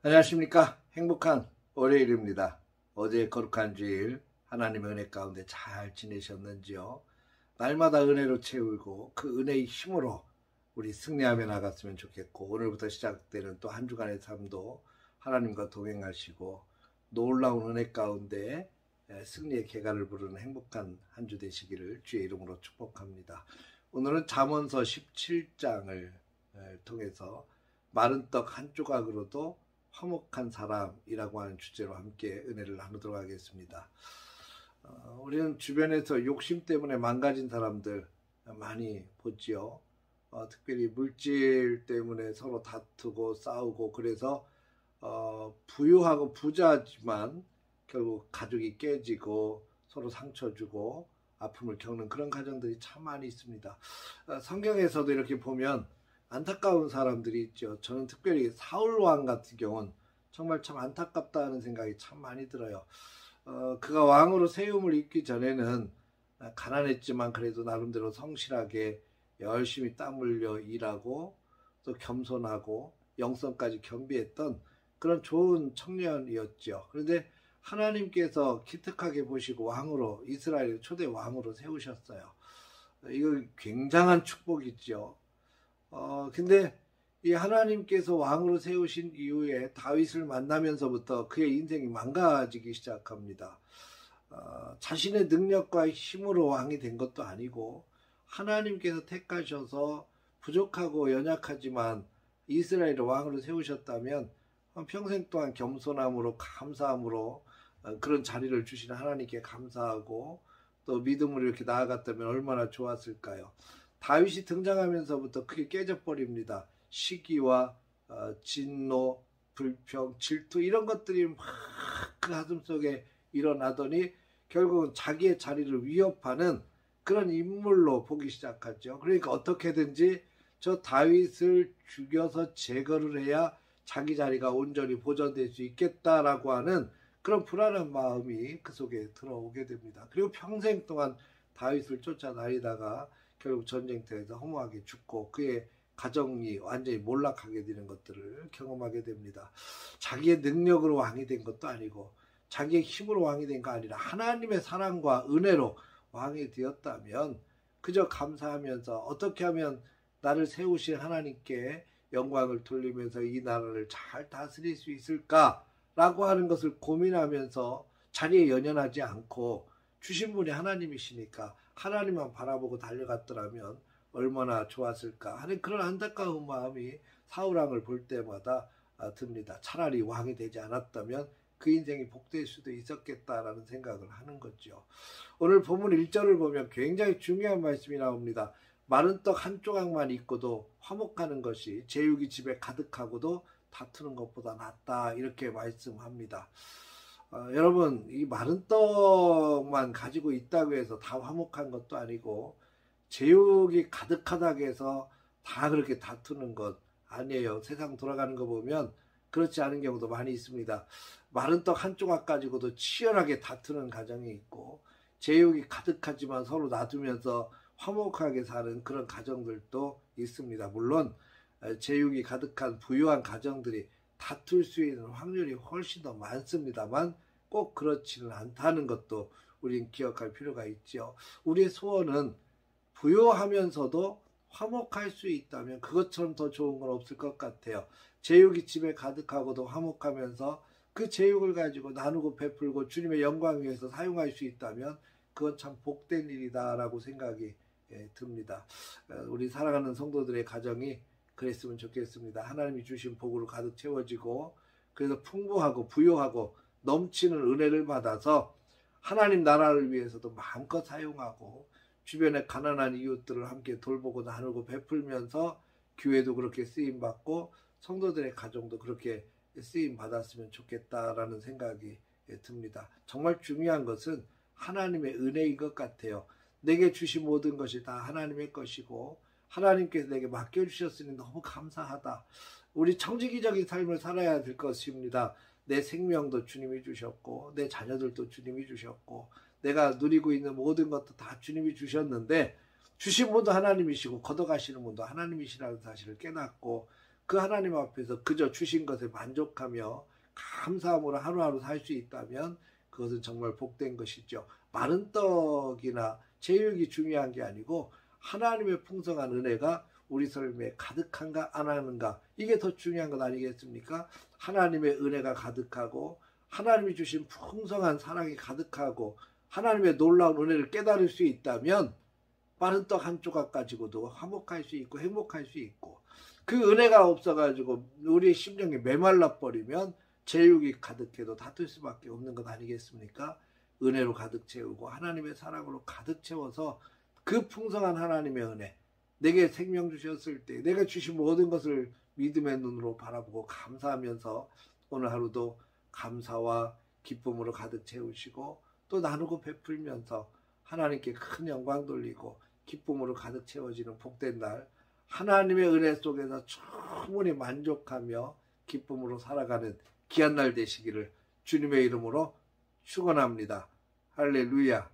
안녕하십니까. 행복한 월요일입니다. 어제 거룩한 주일 하나님의 은혜 가운데 잘 지내셨는지요? 날마다 은혜로 채우고 그 은혜의 힘으로 우리 승리하며 나갔으면 좋겠고, 오늘부터 시작되는 또 한 주간의 삶도 하나님과 동행하시고 놀라운 은혜 가운데 승리의 계가를 부르는 행복한 한 주 되시기를 주의 이름으로 축복합니다. 오늘은 잠언서 17장을 통해서 마른 떡 한 조각으로도 화목한 사람이라고 하는 주제로 함께 은혜를 나누도록 하겠습니다. 우리는 주변에서 욕심 때문에 망가진 사람들 많이 보지요. 특별히 물질 때문에 서로 다투고 싸우고, 그래서 부유하고 부자지만 결국 가족이 깨지고 서로 상처 주고 아픔을 겪는 그런 가정들이 참 많이 있습니다. 성경에서도 이렇게 보면 안타까운 사람들이 있죠. 저는 특별히 사울 왕 같은 경우는 정말 참 안타깝다는 생각이 참 많이 들어요. 그가 왕으로 세움을 입기 전에는 가난했지만 그래도 나름대로 성실하게 열심히 땀 흘려 일하고 또 겸손하고 영성까지 겸비했던 그런 좋은 청년이었죠. 그런데 하나님께서 기특하게 보시고 왕으로, 이스라엘 초대 왕으로 세우셨어요. 이거 굉장한 축복이죠. 근데 이 하나님께서 왕으로 세우신 이후에 다윗을 만나면서부터 그의 인생이 망가지기 시작합니다. 자신의 능력과 힘으로 왕이 된 것도 아니고, 하나님께서 택하셔서 부족하고 연약하지만 이스라엘을 왕으로 세우셨다면 평생 동안 겸손함으로, 감사함으로 그런 자리를 주신 하나님께 감사하고 또 믿음으로 이렇게 나아갔다면 얼마나 좋았을까요? 다윗이 등장하면서부터 크게 깨져버립니다. 시기와 진노, 불평, 질투 이런 것들이 막 그 가슴속에 일어나더니 결국은 자기의 자리를 위협하는 그런 인물로 보기 시작하죠. 그러니까 어떻게든지 저 다윗을 죽여서 제거를 해야 자기 자리가 온전히 보존될 수 있겠다라고 하는 그런 불안한 마음이 그 속에 들어오게 됩니다. 그리고 평생 동안 다윗을 쫓아다니다가 결국 전쟁터에서 허무하게 죽고 그의 가정이 완전히 몰락하게 되는 것들을 경험하게 됩니다. 자기의 능력으로 왕이 된 것도 아니고 자기의 힘으로 왕이 된 거 아니라 하나님의 사랑과 은혜로 왕이 되었다면 그저 감사하면서 어떻게 하면 나를 세우신 하나님께 영광을 돌리면서 이 나라를 잘 다스릴 수 있을까라고 하는 것을 고민하면서 자리에 연연하지 않고, 주신 분이 하나님이시니까 하나님만 바라보고 달려갔더라면 얼마나 좋았을까 하는 그런 안타까운 마음이 사울왕을 볼 때마다 듭니다. 차라리 왕이 되지 않았다면 그 인생이 복될 수도 있었겠다라는 생각을 하는 거죠. 오늘 본문 1절을 보면 굉장히 중요한 말씀이 나옵니다. 마른 떡 한 조각만 있고도 화목하는 것이 제육이 집에 가득하고도 다투는 것보다 낫다, 이렇게 말씀합니다. 여러분, 이 마른 떡만 가지고 있다고 해서 다 화목한 것도 아니고, 제육이 가득하다고 해서 다 그렇게 다투는 것 아니에요. 세상 돌아가는 거 보면 그렇지 않은 경우도 많이 있습니다. 마른 떡 한 조각 가지고도 치열하게 다투는 가정이 있고, 제육이 가득하지만 서로 놔두면서 화목하게 사는 그런 가정들도 있습니다. 물론 제육이 가득한 부유한 가정들이 다툴 수 있는 확률이 훨씬 더 많습니다만 꼭 그렇지는 않다는 것도 우린 기억할 필요가 있죠. 우리의 소원은 부유하면서도 화목할 수 있다면 그것처럼 더 좋은 건 없을 것 같아요. 제육이 집에 가득하고도 화목하면서 그 제육을 가지고 나누고 베풀고 주님의 영광 위해서 사용할 수 있다면 그건 참 복된 일이다라고 생각이 듭니다. 우리 사랑하는 성도들의 가정이 그랬으면 좋겠습니다. 하나님이 주신 복으로 가득 채워지고, 그래서 풍부하고 부유하고 넘치는 은혜를 받아서 하나님 나라를 위해서도 마음껏 사용하고, 주변의 가난한 이웃들을 함께 돌보고 나누고 베풀면서 교회도 그렇게 쓰임받고 성도들의 가정도 그렇게 쓰임받았으면 좋겠다라는 생각이 듭니다. 정말 중요한 것은 하나님의 은혜인 것 같아요. 내게 주신 모든 것이 다 하나님의 것이고 하나님께서 내게 맡겨주셨으니 너무 감사하다. 우리 청지기적인 삶을 살아야 될 것입니다. 내 생명도 주님이 주셨고 내 자녀들도 주님이 주셨고 내가 누리고 있는 모든 것도 다 주님이 주셨는데, 주신 분도 하나님이시고 걷어가시는 분도 하나님이시라는 사실을 깨닫고 그 하나님 앞에서 그저 주신 것에 만족하며 감사함으로 하루하루 살 수 있다면 그것은 정말 복된 것이죠. 마른 떡이나 제육이 중요한 게 아니고 하나님의 풍성한 은혜가 우리 삶에 가득한가 안 하는가, 이게 더 중요한 것 아니겠습니까? 하나님의 은혜가 가득하고 하나님이 주신 풍성한 사랑이 가득하고 하나님의 놀라운 은혜를 깨달을 수 있다면 마른 떡 한 조각 가지고도 화목할 수 있고 행복할 수 있고, 그 은혜가 없어가지고 우리의 심령이 메말라 버리면 제육이 가득해도 다툴 수밖에 없는 것 아니겠습니까? 은혜로 가득 채우고 하나님의 사랑으로 가득 채워서 그 풍성한 하나님의 은혜, 내게 생명 주셨을 때 내가 주신 모든 것을 믿음의 눈으로 바라보고 감사하면서 오늘 하루도 감사와 기쁨으로 가득 채우시고 또 나누고 베풀면서 하나님께 큰 영광 돌리고 기쁨으로 가득 채워지는 복된 날, 하나님의 은혜 속에서 충분히 만족하며 기쁨으로 살아가는 귀한 날 되시기를 주님의 이름으로 축원합니다. 할렐루야.